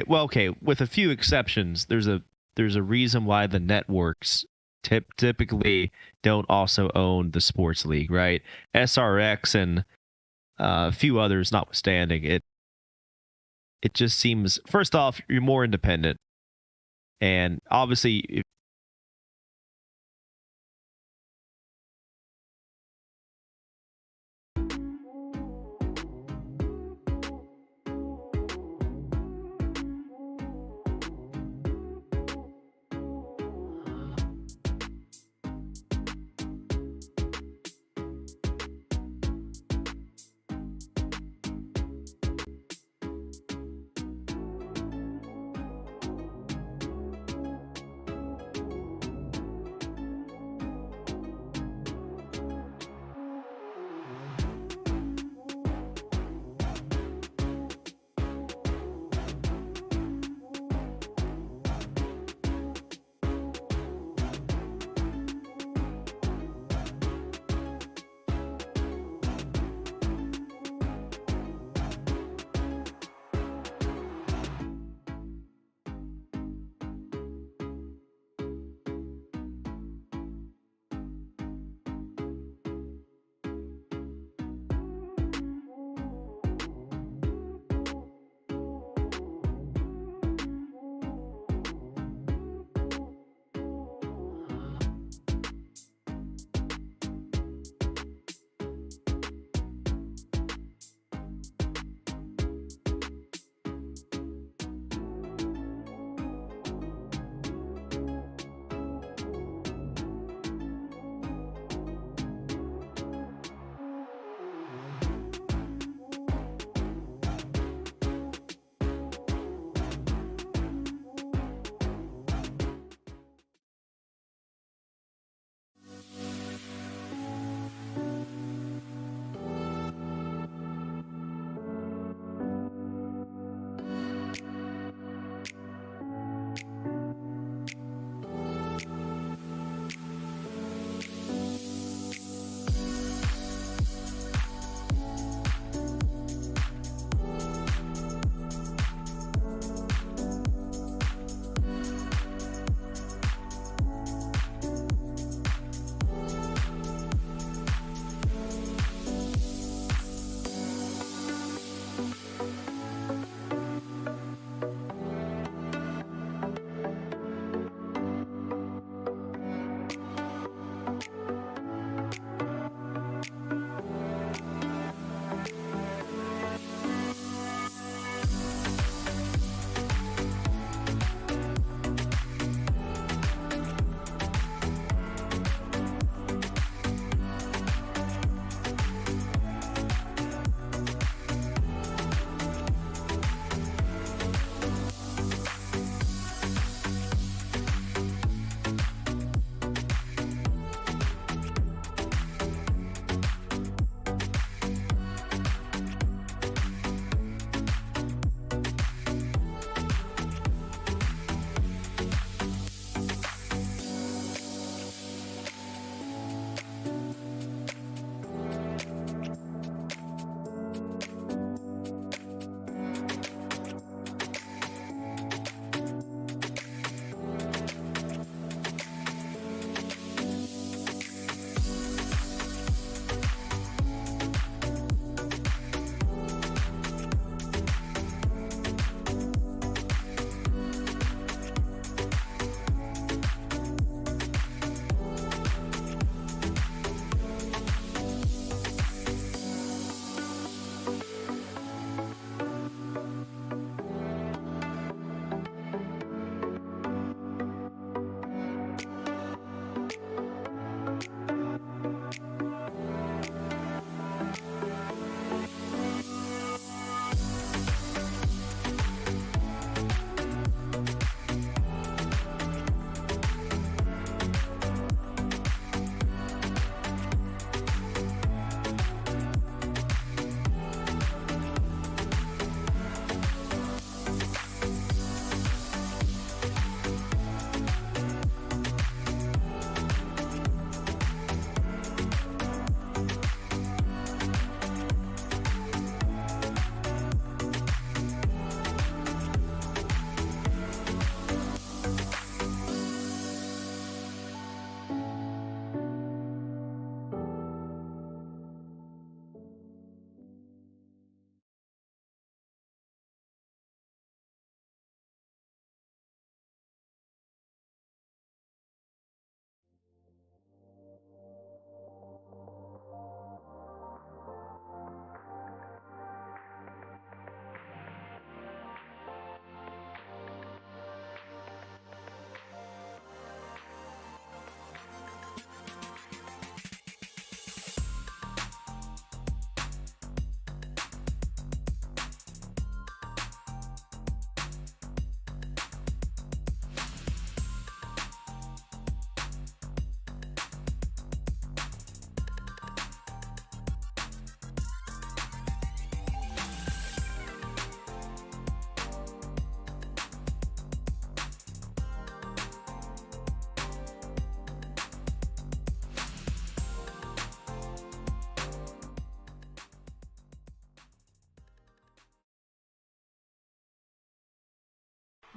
Well, okay, with a few exceptions, there's a reason why the networks typically don't also own the sports league, right? SRX and a few others notwithstanding, it just seems, first off, you're more independent, and obviously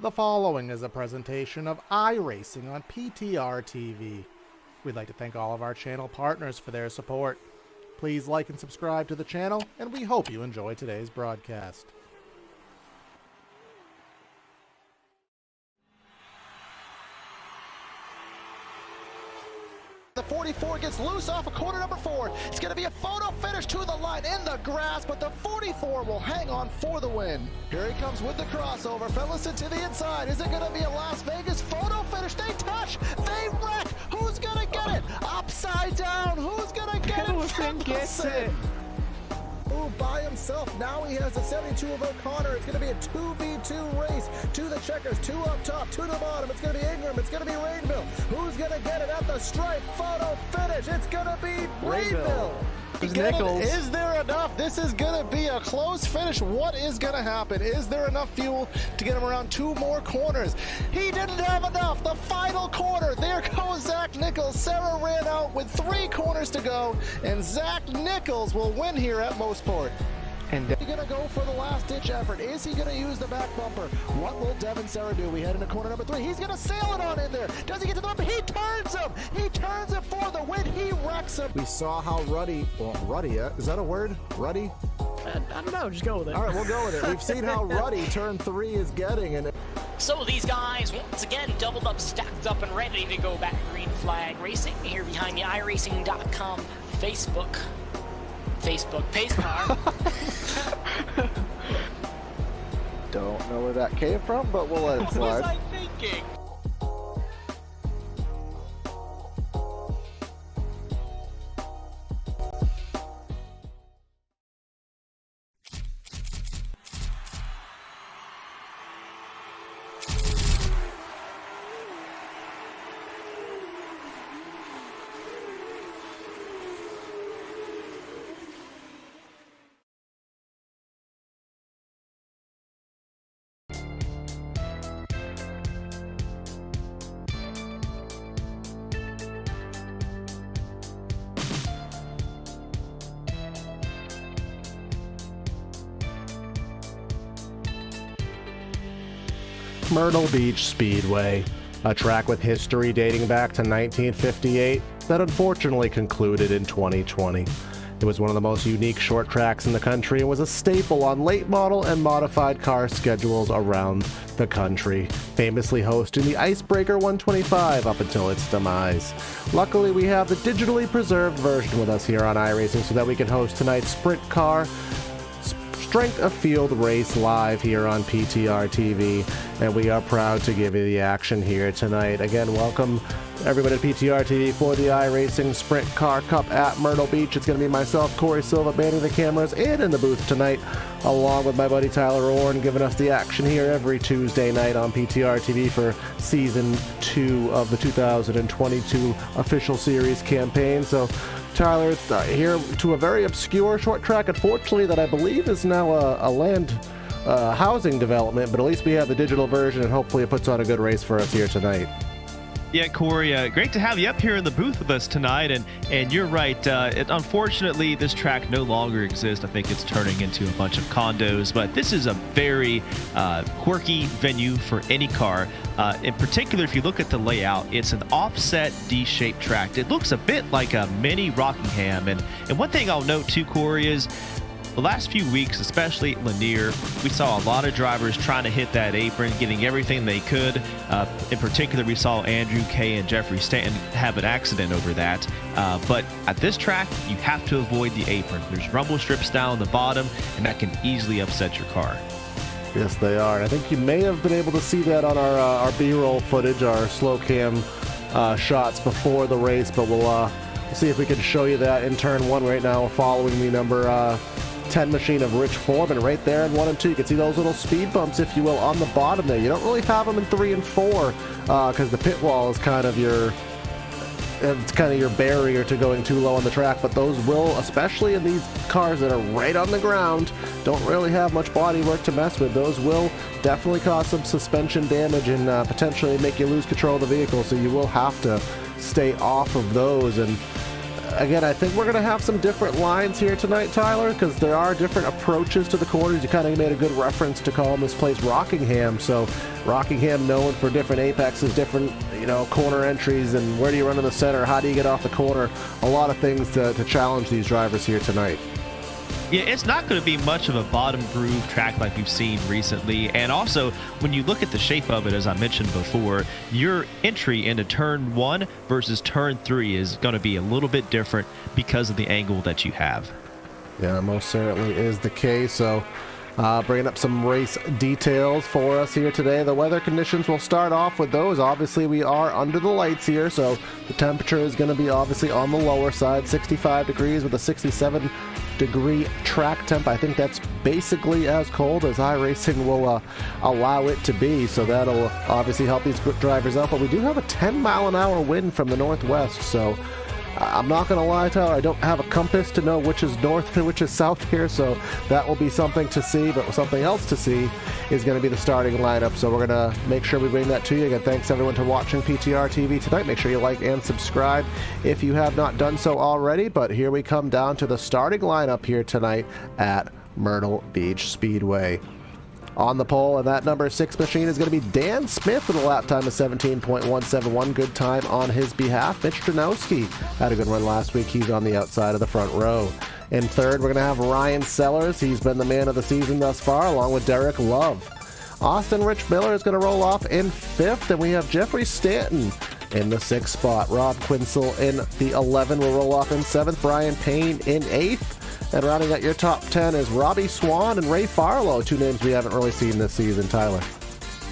The following is a presentation of iRacing on PTRTV. We'd like to thank all of our channel partners for their support. Please like and subscribe to the channel, and we hope you enjoy today's broadcast. The 44 gets loose off of corner number 4. It's going to be a photo finish to the line in the grass, but the 44 will hang on for the win. Here he comes with the crossover. Fellison to the inside. Is it going to be a Las Vegas photo finish? They touch. They wreck. Who's going to get it? Upside down. Who's going to get it? Fellison gets it. Ooh, by himself. Now he has a 72 of O'Connor. It's going to be a 2v2 race to the checkers. 2 up top, 2 to the bottom. It's going to be Ingram. It's going to be Rainville. Who's going to get it at the stripe? Photo finish. It's going to be Rainville. Is there enough? This is going to be a close finish. What is going to happen? Is there enough fuel to get him around 2 more corners? He didn't have enough. The final corner. There goes Zach Nichols. Sarah ran out with 3 corners to go, and Zach Nichols will win here at Mostport. And is he going to go for the last-ditch effort? Is he going to use the back bumper? What will Devin Sarah do? We head into corner number 3. He's going to sail it on in there. Does he get to the bumper? He turns him. He turns it for the win. He wrecks him. We saw how Ruddy, is that a word? Ruddy? I don't know, just go with it. All right, we'll go with it. We've seen how ruddy turn 3 is getting. And so these guys, once again, doubled up, stacked up, and ready to go back green flag racing here behind the iRacing.com Facebook pace car. Don't know where that came from, but we'll let it slide. What was I thinking? Myrtle Beach Speedway, a track with history dating back to 1958 that unfortunately concluded in 2020. It was one of the most unique short tracks in the country and was a staple on late model and modified car schedules around the country, famously hosting the Icebreaker 125 up until its demise. Luckily, we have the digitally preserved version with us here on iRacing so that we can host tonight's sprint car Strength of Field race live here on PTRTV, and we are proud to give you the action here tonight. Again, welcome everybody to PTRTV for the iRacing Sprint Car Cup at Myrtle Beach. It's going to be myself, Corey Silva, manning the cameras and in the booth tonight, along with my buddy Tyler Orn, giving us the action here every Tuesday night on PTRTV for Season 2 of the 2022 official series campaign. So Tyler, here to a very obscure short track, unfortunately, that I believe is now a land housing development, but at least we have the digital version, and hopefully it puts on a good race for us here tonight. Yeah, Corey, great to have you up here in the booth with us tonight, and you're right. Unfortunately, this track no longer exists. I think it's turning into a bunch of condos, but this is a very quirky venue for any car. In particular, if you look at the layout, it's an offset D-shaped track. It looks a bit like a mini Rockingham, and one thing I'll note too, Corey, is the last few weeks, especially at Lanier, we saw a lot of drivers trying to hit that apron, getting everything they could. In particular, we saw Andrew Kay and Jeffrey Stanton have an accident over that. But at this track, you have to avoid the apron. There's rumble strips down the bottom, and that can easily upset your car. Yes, they are. And I think you may have been able to see that on our B-roll footage, our slow cam shots before the race, but we'll see if we can show you that in turn 1 right now, following the number 10 machine of Rich Foreman right there in 1 and 2. You can see those little speed bumps, if you will, on the bottom there. You don't really have them in 3 and 4 because the pit wall is kind of your barrier to going too low on the track, but those will, especially in these cars that are right on the ground, don't really have much body work to mess with. Those will definitely cause some suspension damage and potentially make you lose control of the vehicle, so you will have to stay off of those. And again, I think we're going to have some different lines here tonight, Tyler, because there are different approaches to the corners. You kind of made a good reference to calling this place Rockingham, so Rockingham known for different apexes, different, corner entries, and where do you run in the center, how do you get off the corner. A lot of things to challenge these drivers here tonight. Yeah, it's not going to be much of a bottom groove track like we've seen recently. And also, when you look at the shape of it, as I mentioned before, your entry into turn 1 versus turn 3 is going to be a little bit different because of the angle that you have. Yeah, most certainly is the case. So bringing up some race details for us here today. The weather conditions, will start off with those. Obviously, we are under the lights here, so the temperature is going to be obviously on the lower side, 65 degrees with a 67-degree track temp. I think that's basically as cold as iRacing will allow it to be, so that'll obviously help these drivers out. But we do have a 10-mile-an-hour wind from the northwest, so I'm not going to lie, Tyler, I don't have a compass to know which is north and which is south here, so that will be something to see. But something else to see is going to be the starting lineup, so we're going to make sure we bring that to you. Again, thanks everyone for watching PTRTV tonight. Make sure you like and subscribe if you have not done so already. But here we come down to the starting lineup here tonight at Myrtle Beach Speedway. On the pole, and that number 6 machine is going to be Dan Smith with a lap time of 17.171. Good time on his behalf. Mitch Janowski had a good run last week. He's on the outside of the front row. In third, we're going to have Ryan Sellers. He's been the man of the season thus far, along with Derek Love. Austin Rich Miller is going to roll off in 5th, and we have Jeffrey Stanton in the 6th spot. Rob Quinsel in the 11 will roll off in 7th. Brian Payne in 8th. And rounding out your top 10 is Robbie Swan and Ray Farlow, 2 names we haven't really seen this season, Tyler.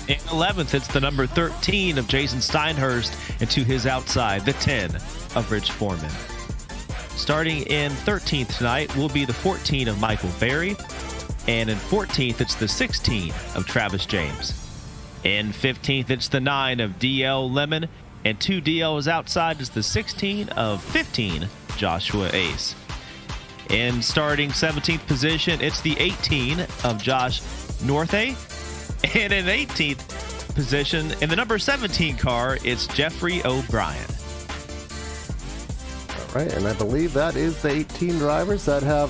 In 11th, it's the number 13 of Jason Steinhurst, and to his outside, the 10 of Rich Foreman. Starting in 13th tonight will be the 14 of Michael Berry, and in 14th, it's the 16 of Travis James. In 15th, it's the 9 of DL Lemon, and 2 DLs outside is the 16 of 15 Joshua Ace. In starting 17th position, it's the 18 of Josh Northay. And in 18th position, in the number 17 car, it's Jeffrey O'Brien. All right, and I believe that is the 18 drivers that have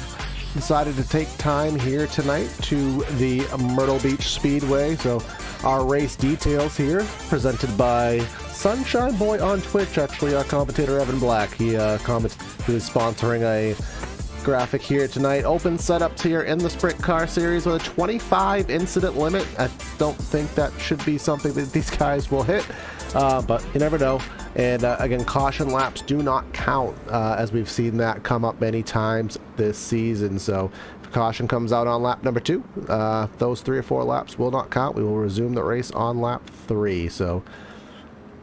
decided to take time here tonight to the Myrtle Beach Speedway. So our race details here, presented by Sunshine Boy on Twitch, actually, our commentator Evan Black. He is sponsoring a graphic here tonight. Open setups here in the Sprint Car Series with a 25 incident limit. I don't think that should be something that these guys will hit, but you never know. And again, caution laps do not count, as we've seen that come up many times this season. So if caution comes out on lap number 2, those 3 or 4 laps will not count. We will resume the race on lap 3. So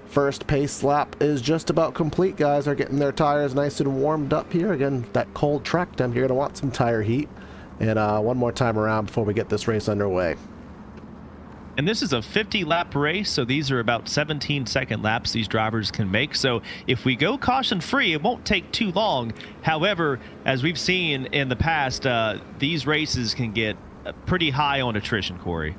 first pace lap is just about complete. Guys are getting their tires nice and warmed up here. Again, that cold track temp, you're going to want some tire heat. And one more time around before we get this race underway. And this is a 50-lap race, so these are about 17-second laps these drivers can make. So if we go caution-free, it won't take too long. However, as we've seen in the past, these races can get pretty high on attrition, Corey.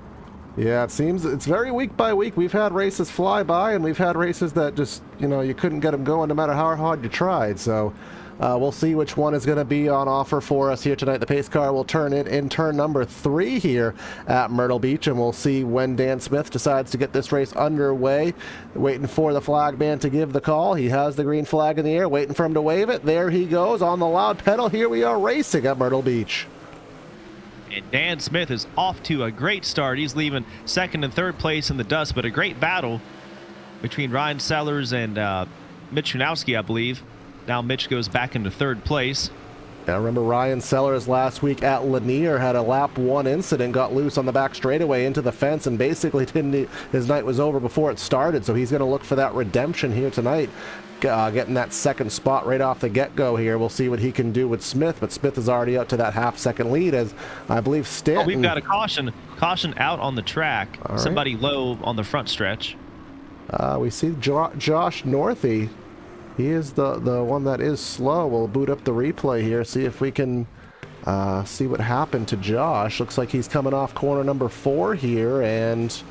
Yeah, it seems it's very week by week. We've had races fly by, and we've had races that just, you couldn't get them going no matter how hard you tried. So we'll see which one is going to be on offer for us here tonight. The pace car will turn in turn number 3 here at Myrtle Beach, and we'll see when Dan Smith decides to get this race underway. Waiting for the flag man to give the call. He has the green flag in the air, waiting for him to wave it. There he goes on the loud pedal. Here we are racing at Myrtle Beach. And Dan Smith is off to a great start. He's leaving 2nd and 3rd place in the dust, but a great battle between Ryan Sellers and Mitch Janowski, I believe. Now Mitch goes back into 3rd place. I remember Ryan Sellers last week at Lanier had a lap 1 incident, got loose on the back straightaway into the fence, and basically his night was over before it started. So he's going to look for that redemption here tonight, getting that 2nd spot right off the get-go here. We'll see what he can do with Smith, but Smith is already out to that half-second lead, as I believe Stanton. Oh, we've got a caution out on the track. All right. Somebody low on the front stretch. We see Josh Northy. He is the one that is slow. We'll boot up the replay here, see if we can see what happened to Josh. Looks like he's coming off corner number 4 here, and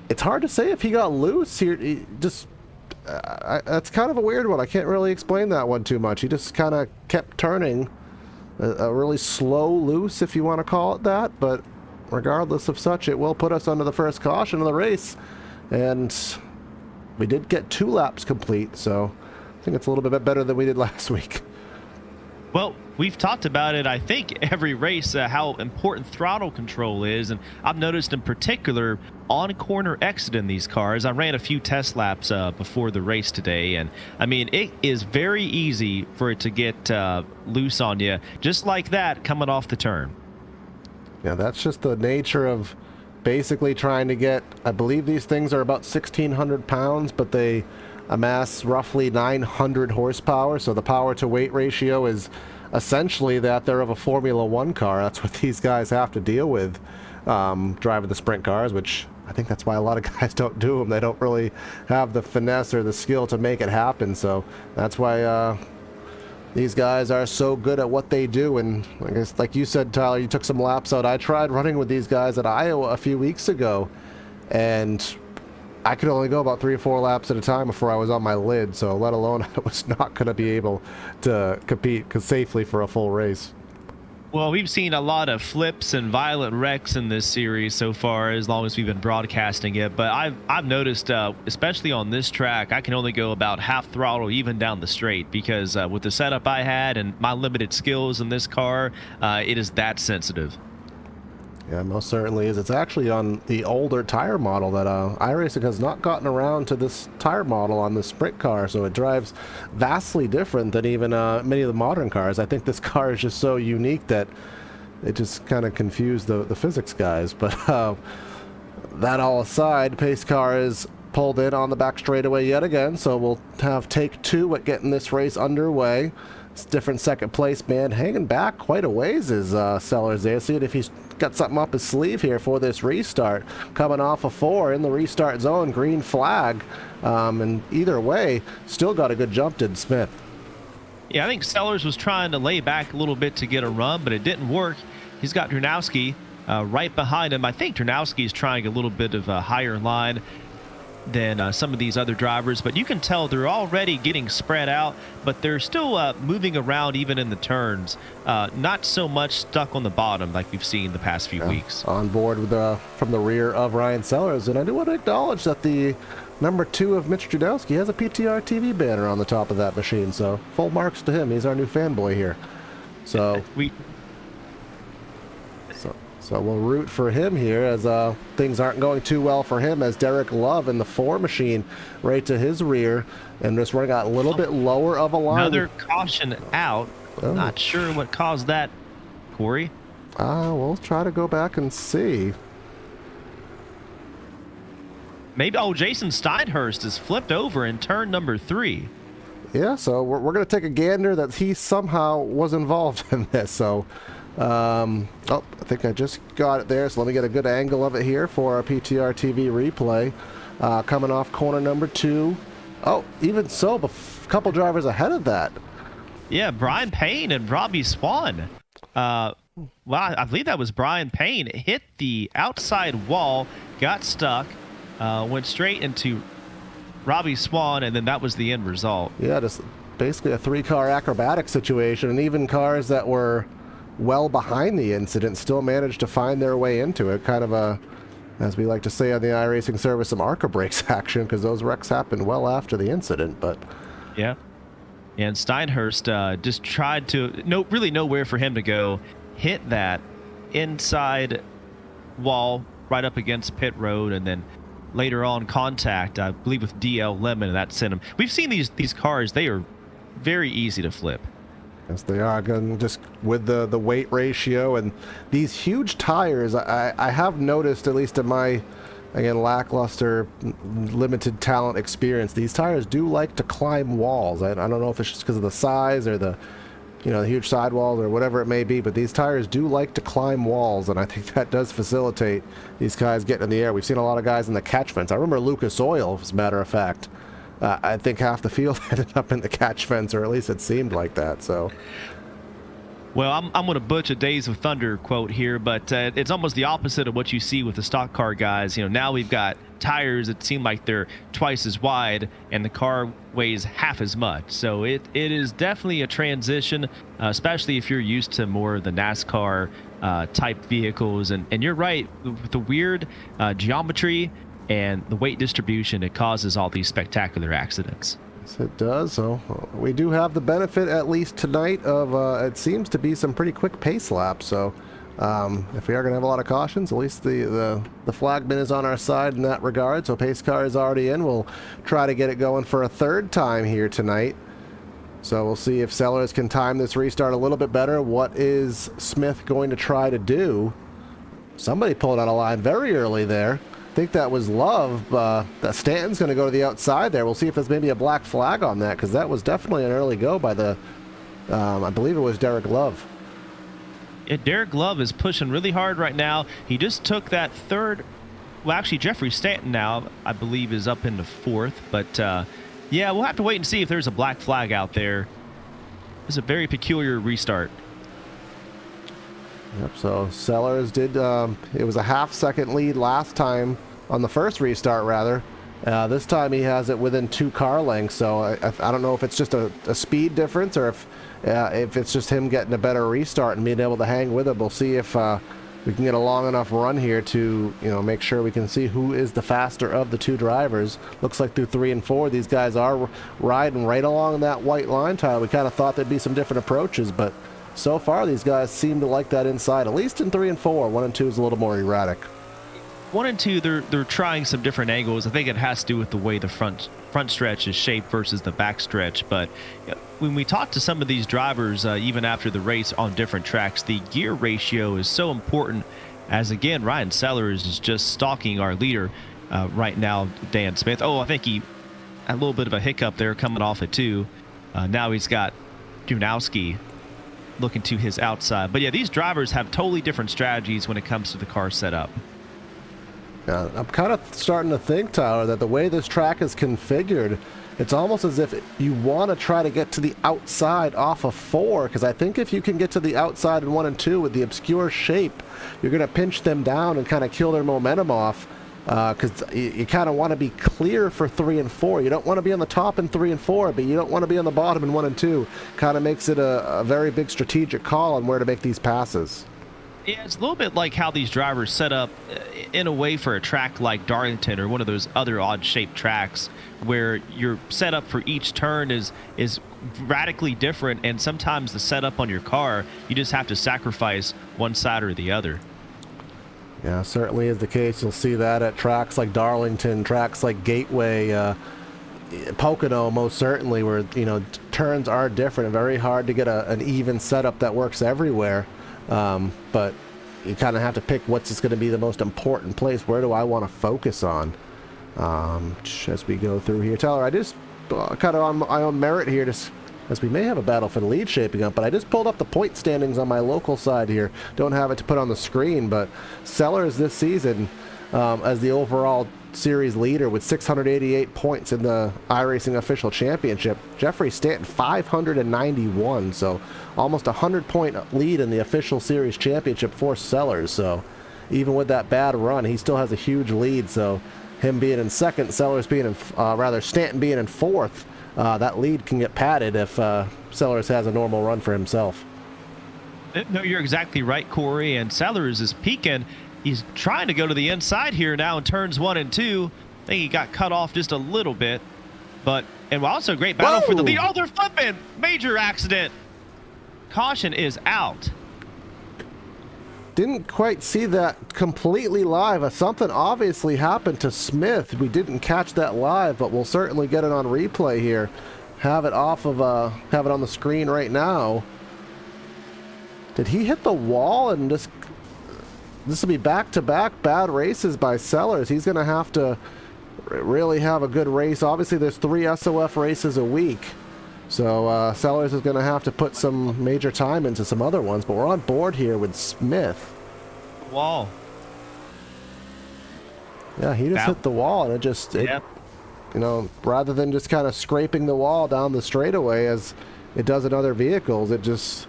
it's hard to say if he got loose here. That's kind of a weird one. I can't really explain that one too much. He just kind of kept turning a really slow loose, if you want to call it that, but regardless of such, it will put us under the first caution of the race. And we did get 2 laps complete, so I think it's a little bit better than we did last week. Well, we've talked about it, I think, every race, how important throttle control is. And I've noticed in particular on corner exit in these cars. I ran a few test laps before the race today. And I mean, it is very easy for it to get loose on you, just like that coming off the turn. Yeah, that's just the nature of basically trying to get, I believe these things are about 1,600 pounds, but they amass roughly 900 horsepower, so the power to weight ratio is essentially that they're of a Formula One car. That's what these guys have to deal with driving the sprint cars, which I think that's why a lot of guys don't do them. They don't really have the finesse or the skill to make it happen, so that's why these guys are so good at what they do. And I guess, like you said, Tyler, you took some laps out. I tried running with these guys at Iowa a few weeks ago, and I could only go about 3 or 4 laps at a time before I was on my lid, so let alone I was not going to be able to compete safely for a full race. Well, we've seen a lot of flips and violent wrecks in this series so far, as long as we've been broadcasting it. But I've noticed, especially on this track, I can only go about half throttle even down the straight, because with the setup I had and my limited skills in this car, it is that sensitive. Yeah, most certainly is. It's actually on the older tire model that iRacing has not gotten around to this tire model on the sprint car, so it drives vastly different than even many of the modern cars. I think this car is just so unique that it just kind of confused the physics guys. But that all aside, pace car is pulled in on the back straightaway yet again, so we'll have take 2 at getting this race underway. It's different second place man hanging back quite a ways is Sellers there. See if he's got something up his sleeve here for this restart. Coming off a 4 in the restart zone, green flag. And either way, still got a good jump, did Smith. Yeah, I think Sellers was trying to lay back a little bit to get a run, but it didn't work. He's got Turnowski right behind him. I think Turnowski is trying a little bit of a higher line than some of these other drivers, but you can tell they're already getting spread out, but they're still moving around even in the turns, not so much stuck on the bottom like we've seen the past few weeks. On board with from the rear of Ryan Sellers, and I do want to acknowledge that the number 2 of Mitch Trudowski has a PTRTV banner on the top of that machine, so full marks to him. He's our new fanboy here. So So we'll root for him here, as things aren't going too well for him, as Derek Love in the 4 machine right to his rear, and just running out a little bit lower of a line. Another caution out. Not sure what caused that, Corey. We'll try to go back and see. Maybe, Jason Steinhurst is flipped over in turn number 3. Yeah, so we're going to take a gander that he somehow was involved in this, so... I think I just got it there, so let me get a good angle of it here for our PTRTV replay. Coming off corner number 2. Even so, a couple drivers ahead of that. Yeah, Brian Payne and Robbie Swan. I believe that was Brian Payne. Hit the outside wall, got stuck, went straight into Robbie Swan, and then that was the end result. Yeah, just basically a 3-car acrobatic situation, and even cars that were well behind the incident still managed to find their way into it. Kind of a, as we like to say on the iRacing service, some ARCA brakes action, because those wrecks happened well after the incident. But yeah, and Steinhurst just tried to really nowhere for him to go. Hit that inside wall right up against pit road, and then later on contact, I believe, with DL Lemon, and that sent him. We've seen these cars; they are very easy to flip. Yes, they are. Again, just with the weight ratio and these huge tires, I have noticed, at least in my, again, lackluster, limited talent experience, these tires do like to climb walls. I don't know if it's just because of the size or the huge sidewalls or whatever it may be, but these tires do like to climb walls, and I think that does facilitate these guys getting in the air. We've seen a lot of guys in the catch fence. I remember Lucas Oil, as a matter of fact. I think half the field ended up in the catch fence, or at least it seemed like that. So, well, I'm going to butcher a Days of Thunder quote here, but it's almost the opposite of what you see with the stock car guys. Now we've got tires that seem like they're twice as wide, and the car weighs half as much. So it is definitely a transition, especially if you're used to more of the NASCAR type vehicles. And you're right, with the weird geometry and the weight distribution, it causes all these spectacular accidents. Yes, it does. So we do have the benefit, at least tonight, of it seems to be some pretty quick pace laps. So if we are going to have a lot of cautions, at least the flagman is on our side in that regard. So pace car is already in. We'll try to get it going for a third time here tonight. So we'll see if Sellers can time this restart a little bit better. What is Smith going to try to do? Somebody pulled out a line very early there. I think that was Love. That Stanton's going to go to the outside there. We'll see if there's maybe a black flag on that, because that was definitely an early go by the, I believe it was Derek Love. Yeah, Derek Love is pushing really hard right now. He just took that third. Well, actually, Jeffrey Stanton now, I believe, is up into fourth. But, yeah, we'll have to wait and see if there's a black flag out there. It's a very peculiar restart. Yep, so Sellers did, it was a half-second lead last time, on the first restart, rather. This time he has it within 2 car lengths, so I don't know if it's just a speed difference or if it's just him getting a better restart and being able to hang with it. We'll see if we can get a long enough run here to, make sure we can see who is the faster of the 2 drivers. Looks like through 3 and 4, these guys are riding right along that white line, Tyler. We kind of thought there'd be some different approaches, but so far these guys seem to like that inside, at least in 3 and 4. 1 and 2 is a little more erratic. 1 and 2, they're trying some different angles. I think it has to do with the way the front stretch is shaped versus the back stretch. But when we talk to some of these drivers, even after the race on different tracks, the gear ratio is so important. As again, Ryan Sellers is just stalking our leader right now, Dan Smith. Oh, I think he had a little bit of a hiccup there coming off it too. Now he's got Dunowski looking to his outside. But yeah, these drivers have totally different strategies when it comes to the car setup. Yeah, I'm kind of starting to think, Tyler, that the way this track is configured, it's almost as if you want to try to get to the outside off of 4, because I think if you can get to the outside in 1 and 2 with the obscure shape, you're going to pinch them down and kind of kill their momentum off, because you kind of want to be clear for 3 and 4. You don't want to be on the top in 3 and 4, but you don't want to be on the bottom in 1 and 2. Kind of makes it a very big strategic call on where to make these passes. Yeah, it's a little bit like how these drivers set up in a way for a track like Darlington or one of those other odd-shaped tracks where your setup for each turn is radically different, and sometimes the setup on your car, you just have to sacrifice one side or the other. Yeah, certainly is the case. You'll see that at tracks like Darlington, tracks like Gateway, Pocono, most certainly, where turns are different. Very hard to get an even setup that works everywhere. But you kind of have to pick what's just going to be the most important place. Where do I want to focus on as we go through here? Tyler, I just kind of on my own merit here, just as we may have a battle for the lead shaping up, but I just pulled up the point standings on my local side here. Don't have it to put on the screen, but Sellers this season as the overall series leader with 688 points in the iRacing official championship. Jeffrey Stanton 591, so almost a 100-point lead in the official series championship for Sellers. So even with that bad run, he still has a huge lead. So him being in second, Sellers being in Stanton being in fourth, that lead can get padded if Sellers has a normal run for himself. No, you're exactly right, Corey. And Sellers is peaking. He's trying to go to the inside here now in turns 1 and 2. I think he got cut off just a little bit. And also great battle for the lead. Oh, they're flipping. Major accident. Caution is out. Didn't quite see that completely live. Something obviously happened to Smith. We didn't catch that live, but we'll certainly get it on replay here. Have it off of, have it on the screen right now. Did he hit the wall and just... This will be back-to-back bad races by Sellers. He's going to have to really have a good race. Obviously, there's 3 SOF races a week. So Sellers is going to have to put some major time into some other ones. But we're on board here with Smith. Wall. Yeah, he just hit the wall. And it just, rather than just kind of scraping the wall down the straightaway as it does in other vehicles, it just,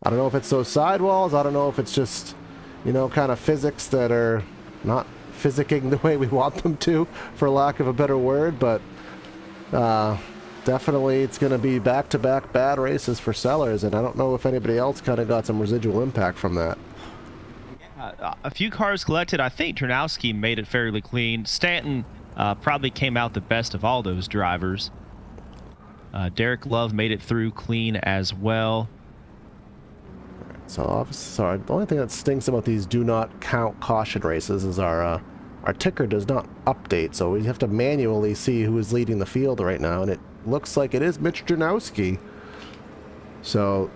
I don't know if it's those sidewalls. I don't know if it's just... kind of physics that are not physicking the way we want them to, for lack of a better word, but definitely it's going to be back-to-back bad races for Sellers, and I don't know if anybody else kind of got some residual impact from that. A few cars collected. I think Turnowski made it fairly clean. Stanton probably came out the best of all those drivers. Derek Love made it through clean as well. So, sorry, the only thing that stinks about these do not count caution races is our ticker does not update, so we have to manually see who is leading the field right now, and it looks like it is Mitch Janowski. So,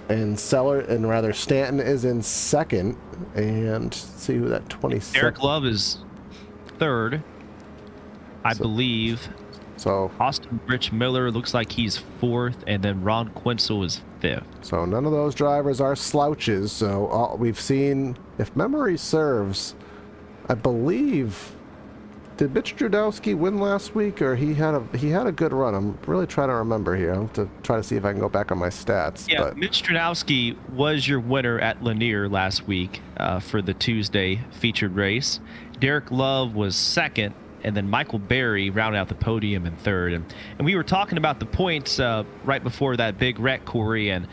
and Stanton is in second, and see who that 26. Derek Love is third, I believe. So Austin Rich Miller looks like he's fourth, and then Ron Quinzel is fifth. So none of those drivers are slouches. So we've seen, if memory serves, I believe, did Mitch Janowski win last week, or he had a good run? I'm really trying to remember here. I have to try to see if I can go back on my stats. Yeah, but Mitch Janowski was your winner at Lanier last week for the Tuesday featured race. Derek Love was second, and then Michael Berry rounded out the podium in third. And we were talking about the points right before that big wreck, Corey, and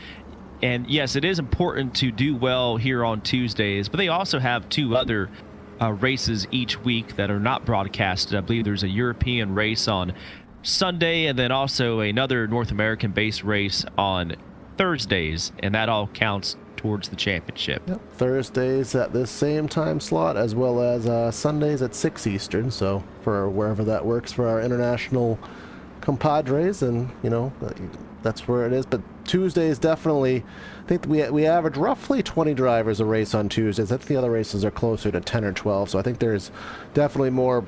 yes, it is important to do well here on Tuesdays, but they also have two other races each week that are not broadcasted. I believe there's a European race on Sunday, and then also another North American-based race on Thursdays, and that all counts towards the championship. Yep. Thursdays at this same time slot, as well as Sundays at 6 Eastern, so for wherever that works for our international compadres, and that's where it is. But Tuesdays definitely, I think we average roughly 20 drivers a race on Tuesdays. I think the other races are closer to 10 or 12, so I think there's definitely more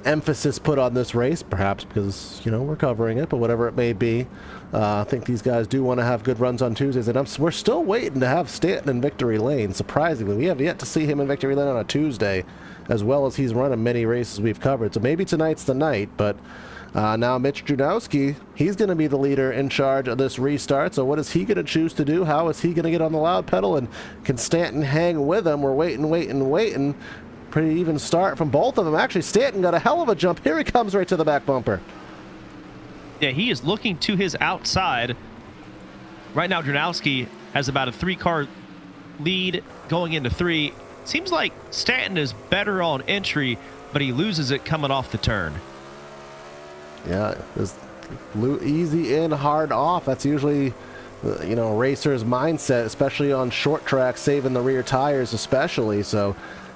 emphasis put on this race, perhaps because we're covering it, but whatever it may be, I think these guys do want to have good runs on Tuesdays, and we're still waiting to have Stanton in victory lane. Surprisingly, we have yet to see him in victory lane on a Tuesday, as well as he's run in many races we've covered. So maybe tonight's the night, but now Mitch Janowski, he's going to be the leader in charge of this restart. So what is he going to choose to do? How is he going to get on the loud pedal, and can Stanton hang with him? We're waiting. Pretty even start from both of them. Actually, Stanton got a hell of a jump. Here he comes right to the back bumper. Yeah, he is looking to his outside. Right now, Janowski has about a 3-car lead going into 3. Seems like Stanton is better on entry, but he loses it coming off the turn. Yeah, it's easy in, hard off. That's usually, racer's mindset, especially on short tracks, saving the rear tires especially. So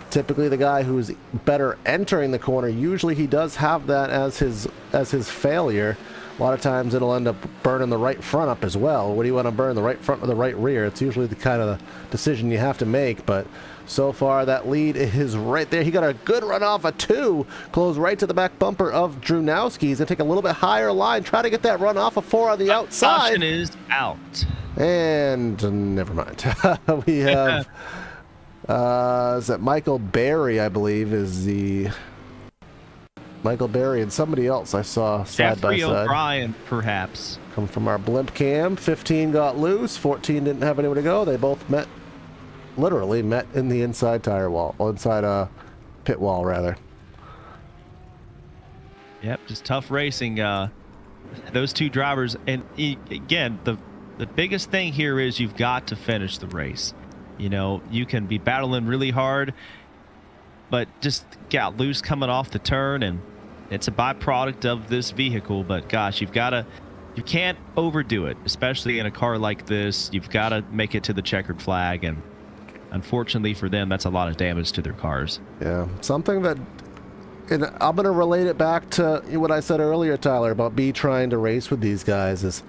typically the guy who's better entering the corner, usually he does have that as his failure. A lot of times it'll end up burning the right front up as well. What do you want to burn, the right front or the right rear? It's usually the kind of decision you have to make, but so far that lead is right there. He got a good run off a 2, close right to the back bumper of Janowski. He's going to take a little bit higher line, try to get that run off a 4 on the outside. Caution is out. And never mind. We have is that Michael Berry, I believe, is the Michael Berry and somebody else I saw side by side. O'Brien, perhaps. Come from our blimp cam. 15 got loose. 14 didn't have anywhere to go. They both literally met in the inside tire wall, inside pit wall rather. Yep, just tough racing. Those two drivers, and again, the biggest thing here is you've got to finish the race. You can be battling really hard, but just got loose coming off the turn, and it's a byproduct of this vehicle. But gosh, you can't overdo it, especially in a car like this. You've got to make it to the checkered flag, and unfortunately for them, that's a lot of damage to their cars. Yeah, something that, and I'm going to relate it back to what I said earlier, Tyler, about me trying to race with these guys, is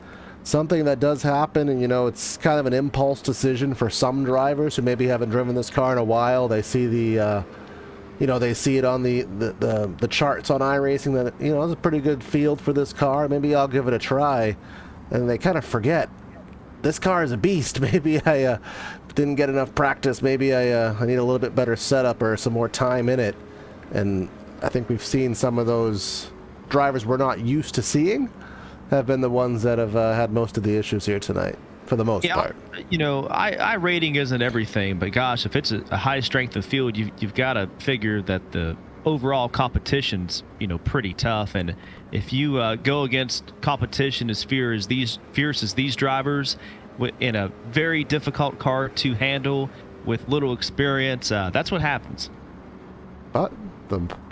something that does happen, and it's kind of an impulse decision for some drivers who maybe haven't driven this car in a while. They see they see it on the charts on iRacing that it's a pretty good field for this car. Maybe I'll give it a try, and they kind of forget this car is a beast. Maybe I didn't get enough practice. Maybe I need a little bit better setup or some more time in it. And I think we've seen some of those drivers we're not used to seeing have been the ones that have had most of the issues here tonight, for the most part. I rating isn't everything, but gosh, if it's a high strength of field, you've got to figure that the overall competition's pretty tough, and if you go against competition as fierce as these drivers, in a very difficult car to handle with little experience. That's what happens. But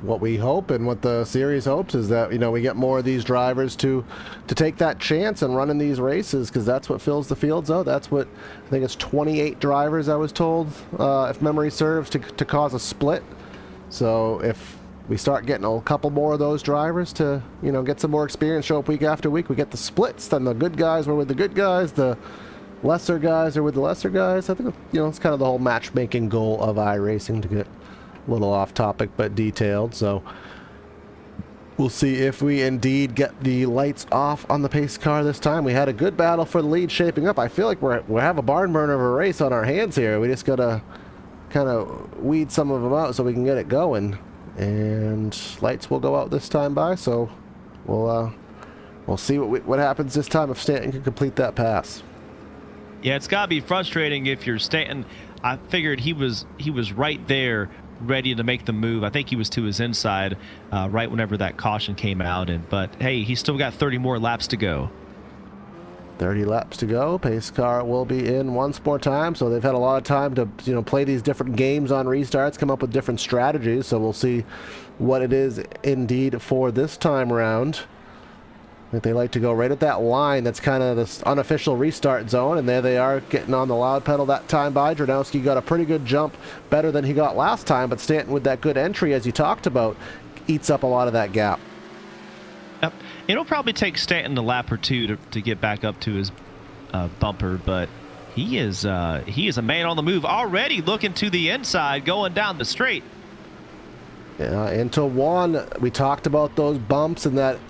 what we hope and what the series hopes is that, we get more of these drivers to take that chance and run in these races, because that's what fills the fields out. That's what, I think it's 28 drivers, I was told, if memory serves, to cause a split. So if we start getting a couple more of those drivers to, get some more experience, show up week after week, we get the splits, then the good guys were with the good guys, the lesser guys are with the lesser guys. I think, it's kind of the whole matchmaking goal of iRacing, to get a little off topic but detailed. So we'll see if we indeed get the lights off on the pace car this time. We had a good battle for the lead shaping up. I feel like we have a barn burner of a race on our hands here. We just gotta kind of weed some of them out so we can get it going, and lights will go out this time by. So we'll see what happens this time if Stanton can complete that pass. Yeah, it's got to be frustrating if you're Stanton. I figured he was right there, ready to make the move. I think he was to his inside right whenever that caution came out. But hey, he's still got 30 more laps to go. 30 laps to go. Pace car will be in once more time, so they've had a lot of time to play these different games on restarts, come up with different strategies. So we'll see what it is indeed for this time around. I think they like to go right at that line that's kind of this unofficial restart zone, and there they are getting on the loud pedal that time by. Dronowski got a pretty good jump, better than he got last time, but Stanton, with that good entry, as you talked about, eats up a lot of that gap. Yep. It'll probably take Stanton a lap or two to get back up to his bumper, but he is a man on the move already, looking to the inside, going down the straight. Yeah, into one, we talked about those bumps and that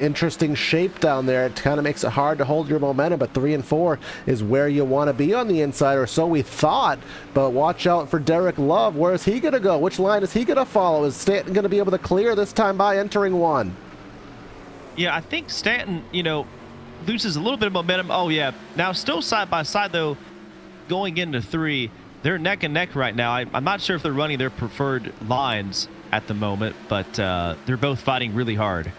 interesting shape down there. It kind of makes it hard to hold your momentum, but 3 and 4 is where you want to be on the inside, or so we thought. But watch out for Derek Love. Where is he going to go? Which line is he going to follow? Is Stanton going to be able to clear this time by entering 1? Yeah, I think Stanton, loses a little bit of momentum. Oh, yeah. Now still side by side, though, going into 3. They're neck and neck right now. I'm not sure if they're running their preferred lines at the moment, but they're both fighting really hard.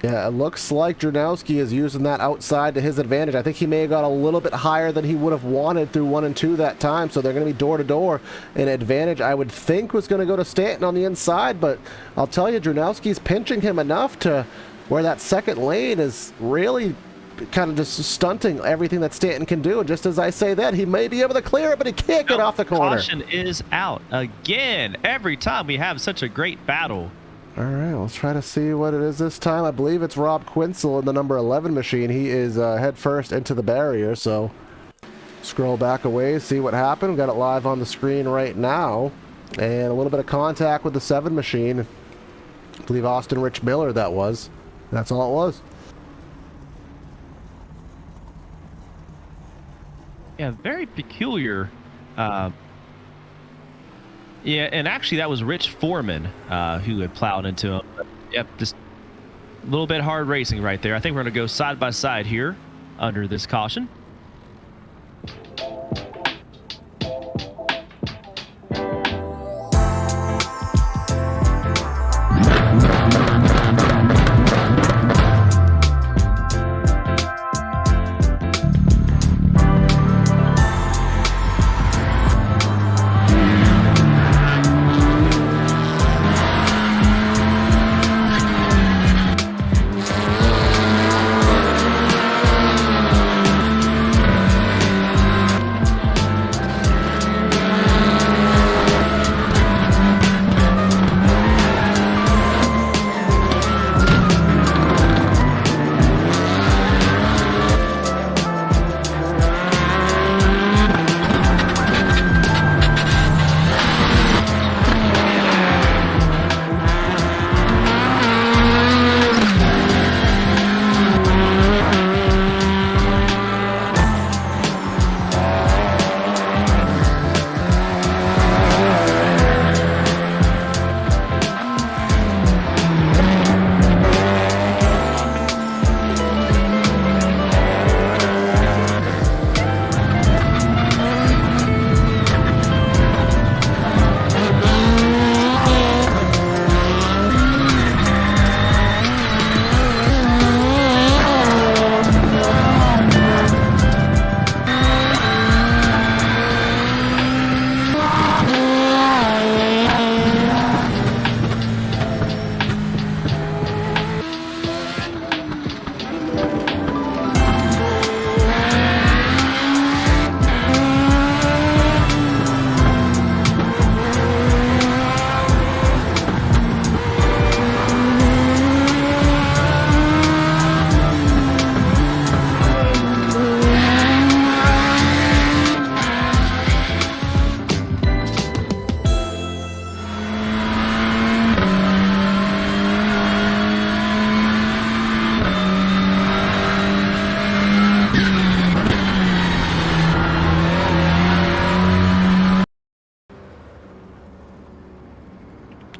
Yeah, it looks like Dronowski is using that outside to his advantage. I think he may have got a little bit higher than he would have wanted through 1 and 2 that time, so they're going to be door-to-door. An advantage I would think was going to go to Stanton on the inside, but I'll tell you, Dronowski's pinching him enough to where that second lane is really kind of just stunting everything that Stanton can do. And just as I say that, he may be able to clear it, but he can't get off the corner. Caution is out again. Every time we have such a great battle. All right, let's try to see what it is this time. I believe it's Rob Quinzel in the number 11 machine. He is head first into the barrier, so scroll back away, see what happened. We've got it live on the screen right now. And a little bit of contact with the 7 machine. I believe Austin Rich Miller that was. That's all it was. Yeah, very peculiar. Yeah, and actually that was Rich Foreman who had plowed into him. But, yep, just a little bit hard racing right there. I think we're going to go side by side here under this caution.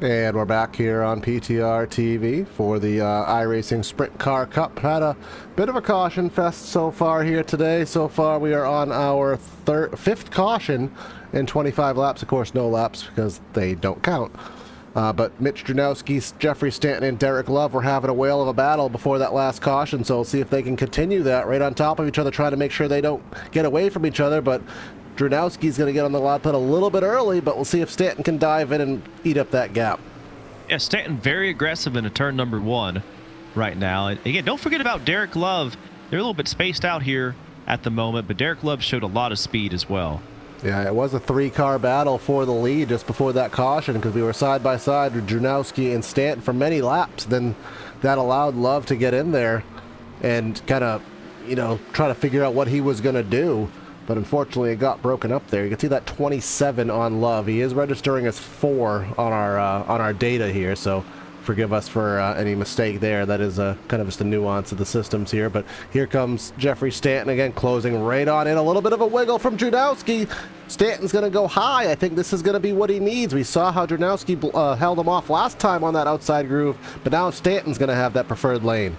And we're back here on PTRTV for the iRacing Sprint Car Cup. Had a bit of a caution fest so far here today. So far we are on our fifth caution in 25 laps. Of course, no laps because they don't count. But Mitch Drunowski, Jeffrey Stanton, and Derek Love were having a whale of a battle before that last caution. So we'll see if they can continue that right on top of each other, trying to make sure they don't get away from each other. But Drunowski's going to get on the lot put a little bit early, but we'll see if Stanton can dive in and eat up that gap. Yeah, Stanton very aggressive in a turn number 1 right now. And again, don't forget about Derek Love. They're a little bit spaced out here at the moment, but Derek Love showed a lot of speed as well. Yeah, it was a 3-car battle for the lead just before that caution because we were side by side with Drunowski and Stanton for many laps. Then that allowed Love to get in there and kind of, try to figure out what he was going to do. But unfortunately, it got broken up there. You can see that 27 on Love. He is registering as 4 on our data here, so forgive us for any mistake there. That is kind of just a nuance of the systems here. But here comes Jeffrey Stanton again, closing right on in. A little bit of a wiggle from Drunowski. Stanton's going to go high. I think this is going to be what he needs. We saw how Drunowski held him off last time on that outside groove, but now Stanton's going to have that preferred lane.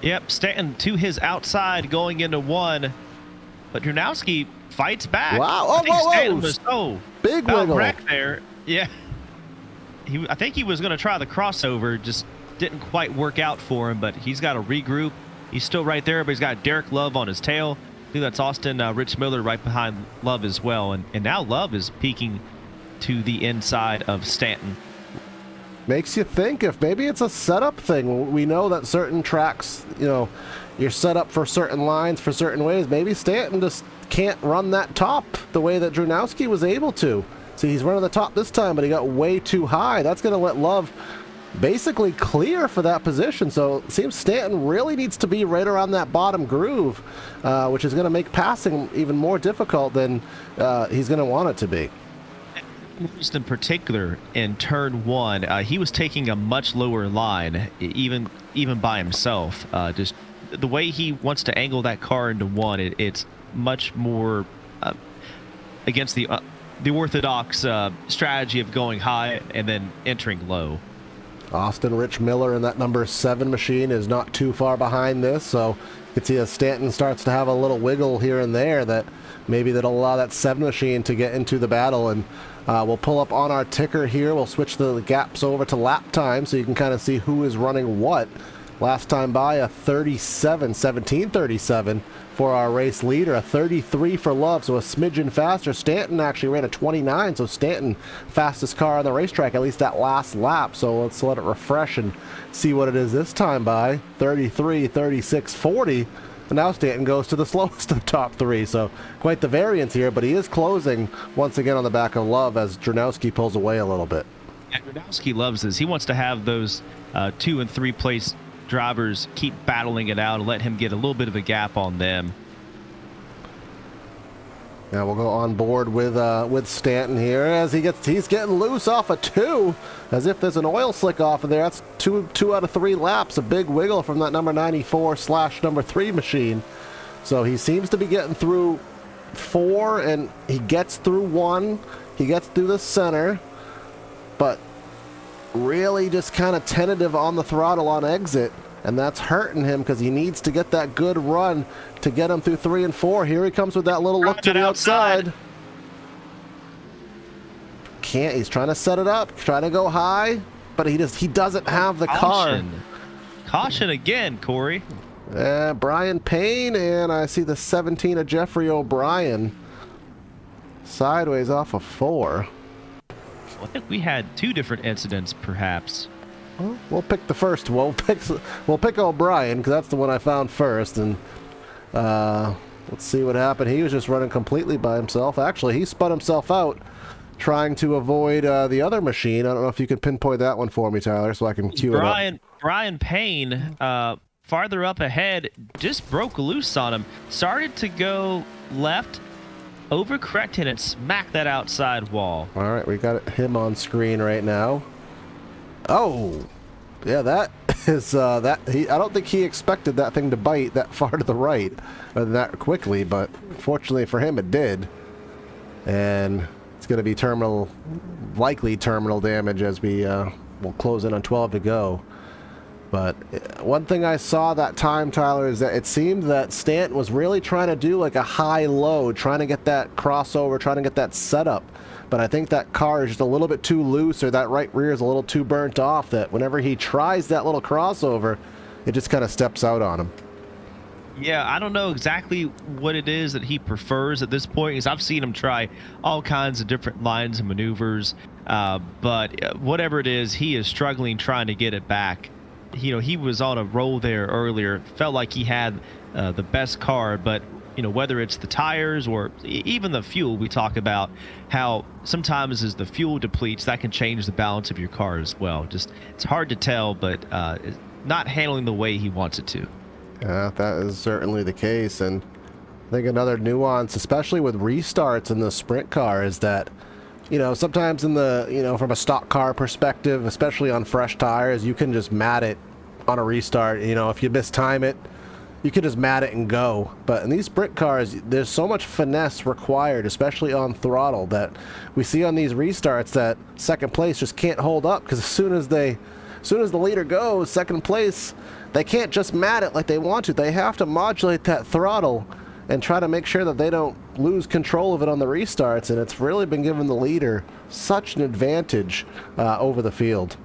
Yep, Stanton to his outside going into 1. But Drunowski fights back. Wow! Oh, big wiggle wreck there. Yeah, I think he was going to try the crossover, just didn't quite work out for him. But he's got to regroup. He's still right there, but he's got Derek Love on his tail. I think that's Austin Rich Miller right behind Love as well. And now Love is peeking to the inside of Stanton. Makes you think if maybe it's a setup thing. We know that certain tracks, you're set up for certain lines for certain ways. Maybe Stanton just can't run that top the way that Drunowski was able to. See, he's running the top this time, but he got way too high. That's going to let Love basically clear for that position. So it seems Stanton really needs to be right around that bottom groove, which is going to make passing even more difficult than he's going to want it to be. Just in particular, in turn 1, he was taking a much lower line, even by himself. Just the way he wants to angle that car into 1, it's much more against the orthodox strategy of going high and then entering low. Austin Rich Miller in that number 7 machine is not too far behind this, so you can see as Stanton starts to have a little wiggle here and there that maybe that'll allow that 7 machine to get into the battle. And we'll pull up on our ticker here. We'll switch the gaps over to lap time so you can kind of see who is running what. Last time by a 17:37 for our race leader, a 33 for Love, so a smidgen faster. Stanton actually ran a 29, so Stanton fastest car on the racetrack, at least that last lap. So let's let it refresh and see what it is this time by 33, 36, 40. And now Stanton goes to the slowest of the top 3, so quite the variance here, but he is closing once again on the back of Love as Drunowski pulls away a little bit. Yeah, Drunowski loves this. He wants to have those 2 and 3 place drivers keep battling it out and let him get a little bit of a gap on them. Now we'll go on board with Stanton here as he's getting loose off a 2, as if there's an oil slick off of there. That's two out of 3 laps, a big wiggle from that number 94/number 3 machine. So he seems to be getting through 4, and he gets through 1. He gets through the center, but really just kind of tentative on the throttle on exit, and that's hurting him because he needs to get that good run to get him through 3 and 4. Here he comes with that little look to the outside. He's trying to set it up, trying to go high, but he doesn't have the car. Caution again, Corey. Brian Payne, and I see the 17 of Jeffrey O'Brien sideways off of 4. I think we had 2 different incidents, perhaps. Well, we'll pick the first one. We'll pick O'Brien because that's the one I found first, and let's see what happened. He was just running completely by himself. Actually, he spun himself out trying to avoid the other machine. I don't know if you can pinpoint that one for me, Tyler, so I can cue it up. Brian Payne, farther up ahead, just broke loose on him. Started to go left, overcorrected and smacked that outside wall. All right, we got him on screen right now. Oh, yeah, that is I don't think he expected that thing to bite that far to the right that quickly, but fortunately for him, it did. And it's going to be likely terminal damage as we will close in on 12 to go. But one thing I saw that time, Tyler, is that it seemed that Stanton was really trying to do like a high-low, trying to get that crossover, trying to get that setup. But I think that car is just a little bit too loose, or that right rear is a little too burnt off, that whenever he tries that little crossover, it just kind of steps out on him. Yeah, I don't know exactly what it is that he prefers at this point, because I've seen him try all kinds of different lines and maneuvers. But whatever it is, he is struggling trying to get it back. You know, he was on a roll there earlier. Felt like he had the best car, but you know, whether it's the tires or even the fuel, we talk about how sometimes as the fuel depletes, that can change the balance of your car as well. Just it's hard to tell, but it's not handling the way he wants it to. Yeah, that is certainly the case. And I think another nuance, especially with restarts in the sprint car, is that, you know, sometimes in the, you know, from a stock car perspective, especially on fresh tires, you can just mat it on a restart. You know, if you mistime it, you can just mat it and go. But in these sprint cars, there's so much finesse required, especially on throttle, that we see on these restarts that second place just can't hold up, because as soon as the leader goes second place, they can't just mat it like they want to. They have to modulate that throttle and try to make sure that they don't lose control of it on the restarts, and it's really been giving the leader such an advantage over the field.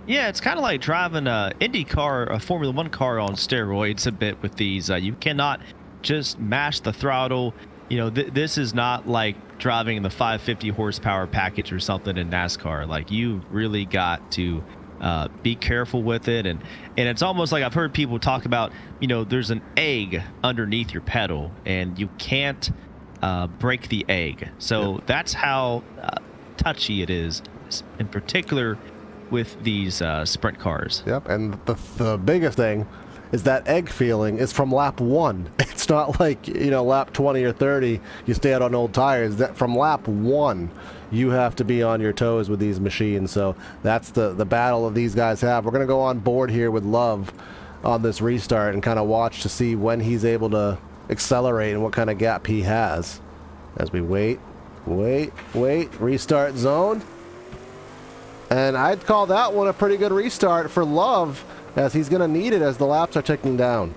Yeah, it's kind of like driving a Indy car, a Formula One car on steroids a bit with these. You cannot just mash the throttle. You know, this is not like driving in the 550 horsepower package or something in NASCAR. Like, you really got to be careful with it, and it's almost like I've heard people talk about, you know, there's an egg underneath your pedal and you can't break the egg. So that's how touchy it is, in particular with these sprint cars. Yep, and the biggest thing is that egg feeling is from lap 1. It's not like, you know, lap 20 or 30 you stay out on old tires. That from lap 1 you have to be on your toes with these machines. So that's the battle of these guys have. We're going to go on board here with Love on this restart and kind of watch to see when he's able to accelerate and what kind of gap he has as we wait, restart zone. And I'd call that one a pretty good restart for Love, as he's going to need it as the laps are ticking down.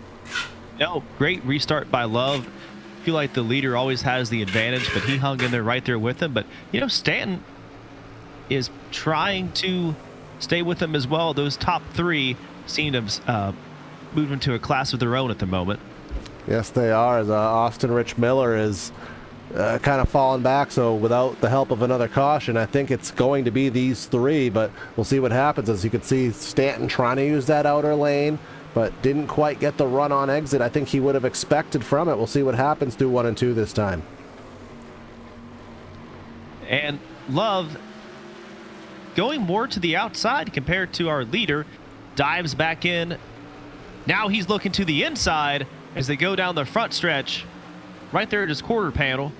No, great restart by Love. I feel like the leader always has the advantage, but he hung in there right there with him. But, you know, Stanton is trying to stay with him as well. Those top three seem to have moved into a class of their own at the moment. Yes, they are, as Austin Rich Miller is kind of falling back. So without the help of another caution, I think it's going to be these three, but we'll see what happens. As you can see, Stanton trying to use that outer lane, but didn't quite get the run on exit I think he would have expected from it. We'll see what happens through 1 and 2 this time. And Love going more to the outside compared to our leader. Dives back in. Now he's looking to the inside as they go down the front stretch. Right there at his quarter panel.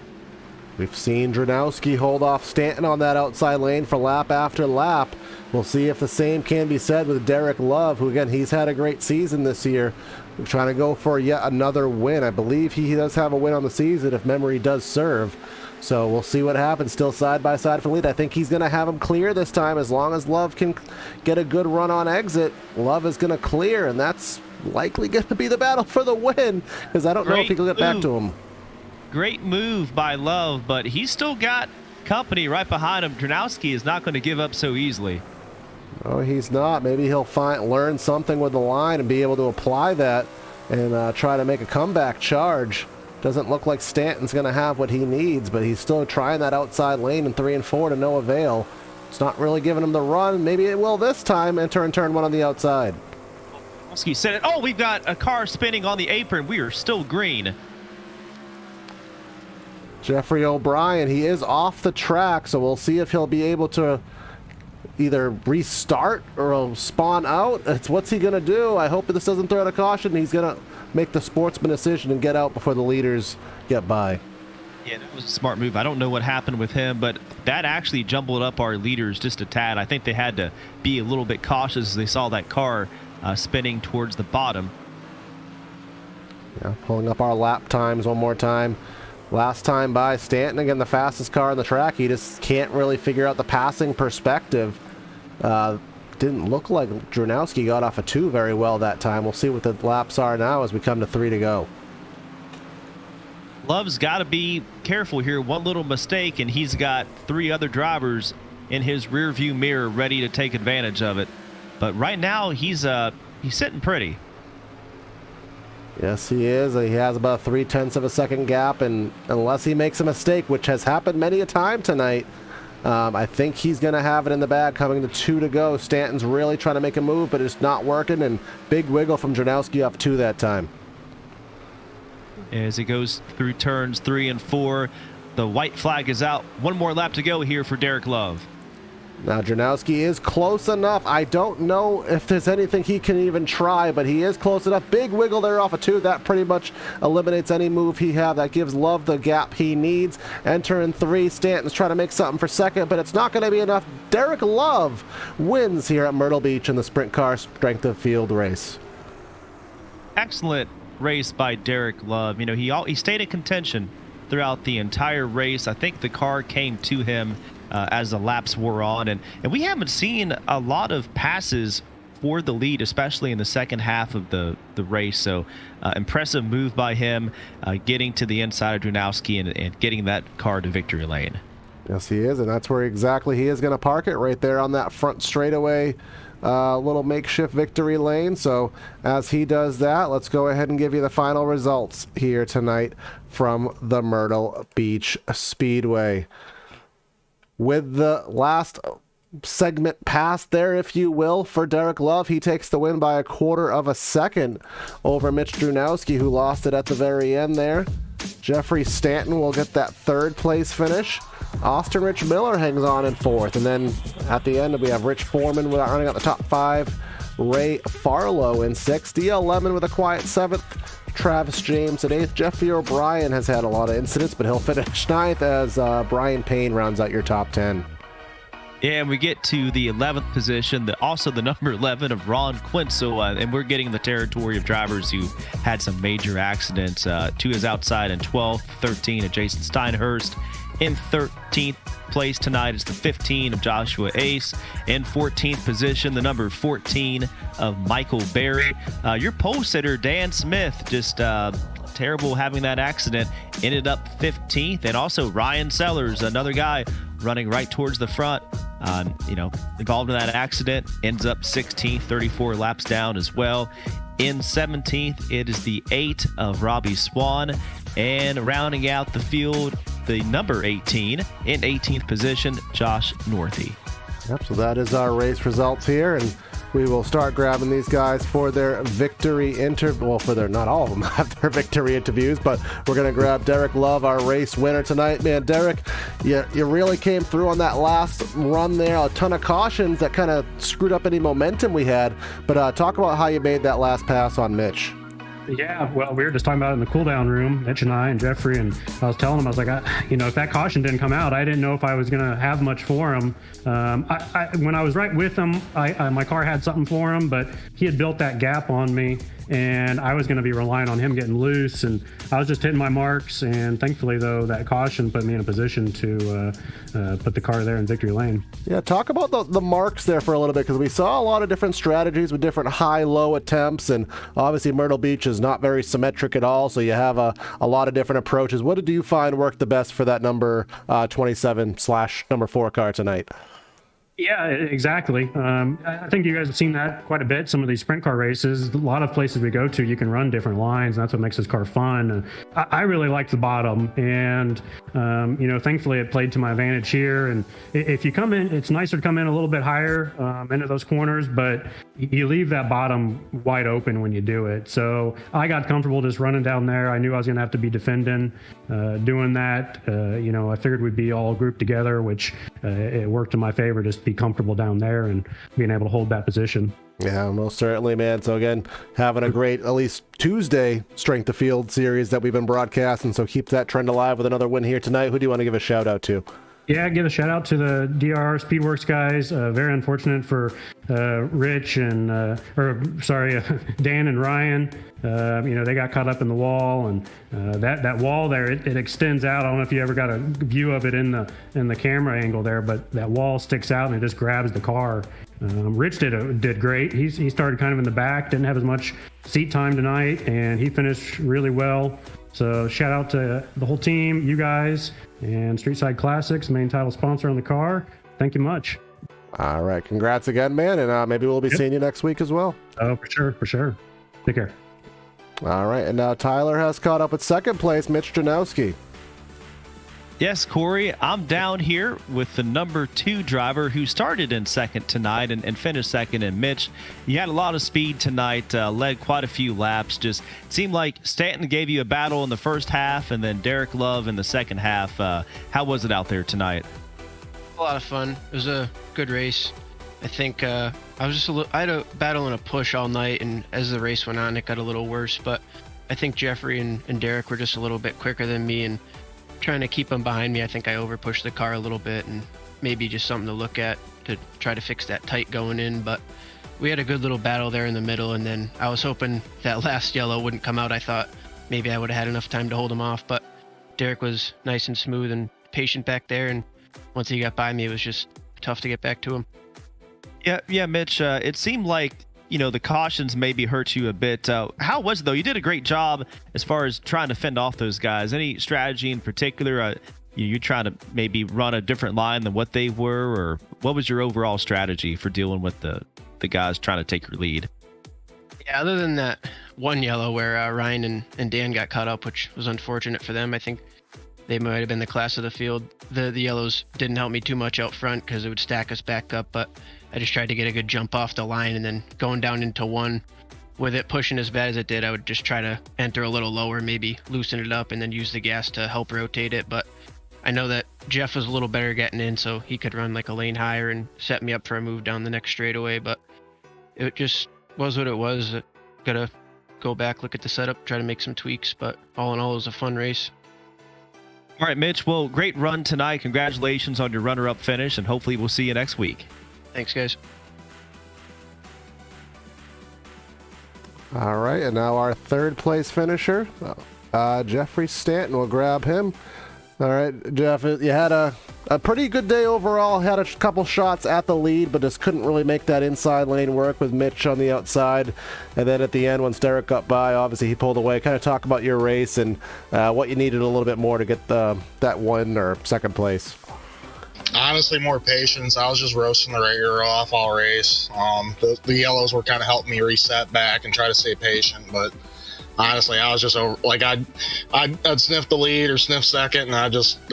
We've seen Dranowski hold off Stanton on that outside lane for lap after lap. We'll see if the same can be said with Derek Love, who, again, he's had a great season this year. We're trying to go for yet another win. I believe he does have a win on the season if memory does serve. So we'll see what happens. Still side by side for lead. I think he's going to have him clear this time. As long as Love can get a good run on exit, Love is going to clear, and that's likely going to be the battle for the win, because I don't know if he can get back to him. Great move by Love, but he's still got company right behind him. Dranowski is not going to give up so easily. Oh, he's not. Maybe he'll learn something with the line and be able to apply that and try to make a comeback charge. Doesn't look like Stanton's going to have what he needs, but he's still trying that outside lane in 3 and 4 to no avail. It's not really giving him the run. Maybe it will this time. Enter in turn 1 on the outside. Dranowski said it. Oh, we've got a car spinning on the apron. We are still green. Jeffrey O'Brien, he is off the track, so we'll see if he'll be able to either restart or he'll spawn out. What's he going to do? I hope this doesn't throw out a caution. He's going to make the sportsman decision and get out before the leaders get by. Yeah, that was a smart move. I don't know what happened with him, but that actually jumbled up our leaders just a tad. I think they had to be a little bit cautious as they saw that car spinning towards the bottom. Yeah, pulling up our lap times one more time. last time by. Stanton, again, the fastest car on the track. He just can't really figure out the passing perspective. Didn't look like Dronowski got off a 2 very well that time. We'll see what the laps are now as we come to 3 to go. Love's got to be careful here. One little mistake, and he's got 3 other drivers in his rear view mirror ready to take advantage of it. But right now, he's sitting pretty. Yes, he is. He has about 0.3 of a second gap, and unless he makes a mistake, which has happened many a time tonight, I think he's going to have it in the bag coming to 2 to go. Stanton's really trying to make a move, but it's not working, and big wiggle from Dronowski off 2 that time. As it goes through turns 3 and 4, the white flag is out. One more lap to go here for Derek Love. Now, Dronowski is close enough. I don't know if there's anything he can even try, but he is close enough. Big wiggle there off of 2. That pretty much eliminates any move he have. That gives Love the gap he needs. Entering 3, Stanton's trying to make something for second, but it's not going to be enough. Derek Love wins here at Myrtle Beach in the sprint car strength of field race. Excellent race by Derek Love. You know, he stayed in contention throughout the entire race. I think the car came to him as the laps wore on, and we haven't seen a lot of passes for the lead, especially in the second half of the race. So impressive move by him, getting to the inside of Dronowski and getting that car to victory lane. Yes, he is, and that's where exactly he is going to park it, right there on that front straightaway little makeshift victory lane. So as he does that, let's go ahead and give you the final results here tonight from the Myrtle Beach Speedway. With the last segment passed there, if you will, for Derek Love, he takes the win by 1/4 of a second over Mitch Dronowski, who lost it at the very end there. Jeffrey Stanton will get that 3rd place finish. Austin Rich Miller hangs on in 4th. And then at the end, we have Rich Foreman running out the top 5. Ray Farlow in 6th. DL Lemon with a quiet 7th. Travis James at 8th. Jeffrey O'Brien has had a lot of incidents, but he'll finish 9th as Brian Payne rounds out your top 10. Yeah, and we get to the 11th position, also the number 11 of Ron Quinzel, and we're getting the territory of drivers who had some major accidents. 2 is outside in 12th, 13 of Jason Steinhurst. In 13th place tonight is the 15 of Joshua Ace. In 14th position, the number 14 of Michael Berry. Your pole sitter, Dan Smith, just terrible having that accident, ended up 15th. And also Ryan Sellers, another guy running right towards the front, involved in that accident, ends up 16th, 34 laps down as well. In 17th, it is the 8 of Robbie Swan. And rounding out the field, the number 18 in 18th position, Josh Northey. Yep, so that is our race results here, and we will start grabbing these guys for their victory interview. Well, not all of them have their victory interviews, but we're going to grab Derek Love, our race winner tonight. Man, Derek, you really came through on that last run there. A ton of cautions that kind of screwed up any momentum we had, but talk about how you made that last pass on Mitch. Yeah, well, we were just talking about it in the cool down room, Mitch and I and Jeffrey, and I was telling him, I was like, if that caution didn't come out, I didn't know if I was going to have much for him. When I was right with him, my car had something for him, but he had built that gap on me, and I was going to be relying on him getting loose, and I was just hitting my marks, and thankfully, though, that caution put me in a position to put the car there in victory lane. Yeah, talk about the marks there for a little bit, because we saw a lot of different strategies with different high-low attempts, and obviously Myrtle Beach is not very symmetric at all, so you have a lot of different approaches. What did you find worked the best for that number 27/number 4 car tonight? Yeah, exactly. I think you guys have seen that quite a bit. Some of these sprint car races, a lot of places we go to, you can run different lines. And that's what makes this car fun. I really liked the bottom, and thankfully it played to my advantage here. And if you come in, it's nicer to come in a little bit higher into those corners, but you leave that bottom wide open when you do it. So I got comfortable just running down there. I knew I was going to have to be defending, doing that. I figured we'd be all grouped together, which it worked in my favor. Just be comfortable down there and being able to hold that position. Yeah, most certainly, man. So again, having a great, at least Tuesday, Strength of Field series that we've been broadcasting. So keep that trend alive with another win here tonight. Who do you want to give a shout out to? Yeah, give a shout out to the DR Speedworks guys. Very unfortunate for Rich and Dan and Ryan. They got caught up in the wall, and that wall there, it extends out. I don't know if you ever got a view of it in the camera angle there, but that wall sticks out and it just grabs the car. Rich did great. He started kind of in the back, didn't have as much seat time tonight, and he finished really well. So shout out to the whole team, you guys, and Streetside Classics, main title sponsor on the car. Thank you much. All right. Congrats again, man. And maybe we'll be seeing you next week as well. Oh, for sure. Take care. All right. And now Tyler has caught up with second place, Mitch Janowski. Yes, Corey, I'm down here with the number 2 driver who started in second tonight and finished second. And Mitch, you had a lot of speed tonight, led quite a few laps. Just seemed like Stanton gave you a battle in the first half, and then Derek Love in the second half. How was it out there tonight? A lot of fun. It was a good race. I think I had a battle and a push all night, and as the race went on, it got a little worse. But I think Jeffrey and Derek were just a little bit quicker than me, and trying to keep them behind me, I think I overpushed the car a little bit, and maybe just something to look at to try to fix that tight going in. But we had a good little battle there in the middle, and then I was hoping that last yellow wouldn't come out. I thought maybe I would have had enough time to hold him off, but Derek was nice and smooth and patient back there, and once he got by me, it was just tough to get back to him. Yeah, Mitch, it seemed like the cautions maybe hurt you a bit. How was it, though? You did a great job as far as trying to fend off those guys. Any strategy in particular? You trying to maybe run a different line than what they were, or what was your overall strategy for dealing with the guys trying to take your lead? Yeah, other than that one yellow where Ryan and Dan got caught up, which was unfortunate for them. I think they might have been the class of the field. The yellows didn't help me too much out front because it would stack us back up, but I just tried to get a good jump off the line, and then going down into one with it pushing as bad as it did, I would just try to enter a little lower, maybe loosen it up and then use the gas to help rotate it. But I know that Jeff was a little better getting in, so he could run like a lane higher and set me up for a move down the next straightaway. But it just was what it was. Gotta go back, look at the setup, try to make some tweaks, but all in all, it was a fun race. All right, Mitch, well, great run tonight. Congratulations on your runner-up finish, and hopefully we'll see you next week. Thanks, guys. All right, and now our third place finisher, Jeffrey Stanton. We'll grab him. All right, Jeff, you had a pretty good day overall. Had a couple shots at the lead, but just couldn't really make that inside lane work with Mitch on the outside. And then at the end, when Derek got by, obviously he pulled away. Kind of talk about your race and what you needed a little bit more to get that one or second place. Honestly, more patience. I was just roasting the right rear off all race. The yellows were kind of helping me reset back and try to stay patient, but honestly, I was just over, like I'd sniff the lead or sniff second, and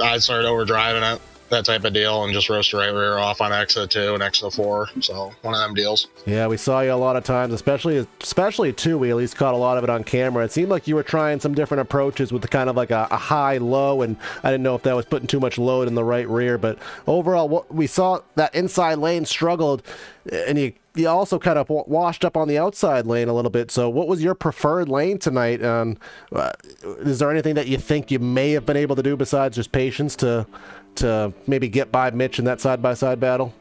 I started over driving it, that type of deal, and just roast the right rear off on exit 2 and exit 4. So one of them deals. Yeah, we saw you a lot of times, especially 2. We at least caught a lot of it on camera. It seemed like you were trying some different approaches with the kind of like a high low, and I didn't know if that was putting too much load in the right rear. But overall, what we saw, that inside lane struggled, and you also kind of washed up on the outside lane a little bit. So what was your preferred lane tonight? Is there anything that you think you may have been able to do besides just patience to maybe get by Mitch in that side-by-side battle?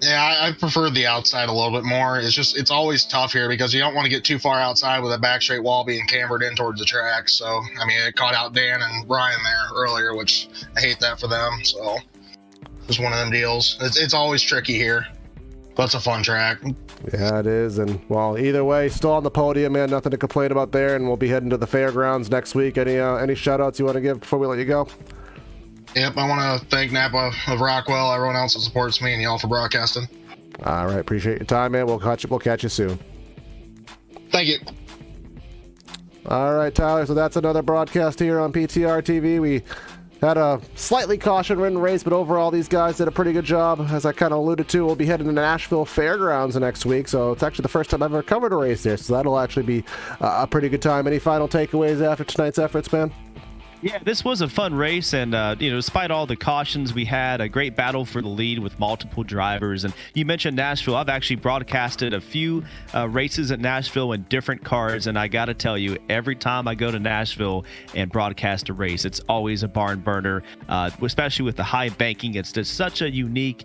Yeah, I prefer the outside a little bit more. It's always tough here because you don't want to get too far outside with a back straight wall being cambered in towards the track. So, I mean, it caught out Dan and Brian there earlier, which I hate that for them. So, just one of them deals. It's always tricky here. But it's a fun track. Yeah, it is. And, well, either way, still on the podium, man. Nothing to complain about there. And we'll be heading to the fairgrounds next week. Any shout-outs you want to give before we let you go? Yep, I want to thank Napa of Rockwell, everyone else that supports me, and y'all for broadcasting. All right, appreciate your time, man. We'll catch you soon. Thank you. All right, Tyler, so that's another broadcast here on PTRTV. We had a slightly caution-ridden race, but overall these guys did a pretty good job. As I kind of alluded to, we'll be heading to Nashville Fairgrounds next week, so it's actually the first time I've ever covered a race there, so that'll actually be a pretty good time. Any final takeaways after tonight's efforts, man? Yeah, this was a fun race, and despite all the cautions, we had a great battle for the lead with multiple drivers. And you mentioned Nashville. I've actually broadcasted a few races at Nashville in different cars, and I got to tell you, every time I go to Nashville and broadcast a race, it's always a barn burner, especially with the high banking. It's just such a unique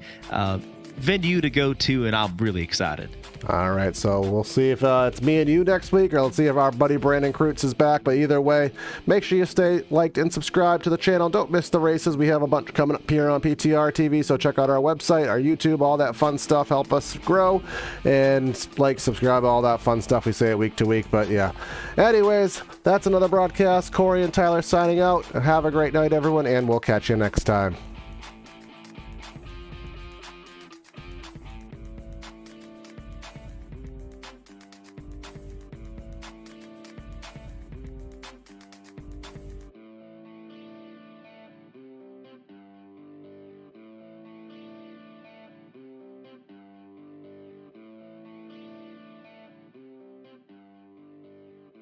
venue to go to, and I'm really excited. All right, so we'll see if it's me and you next week, or let's see if our buddy Brandon Kreutz is back. But either way, make sure you stay liked and subscribe to the channel. Don't miss the races. We have a bunch coming up here on PTRTV, so check out our website, our YouTube, all that fun stuff. Help us grow, and like, subscribe, all that fun stuff. We say it week to week, but yeah. Anyways, that's another broadcast. Corey and Tyler signing out. Have a great night, everyone, and we'll catch you next time.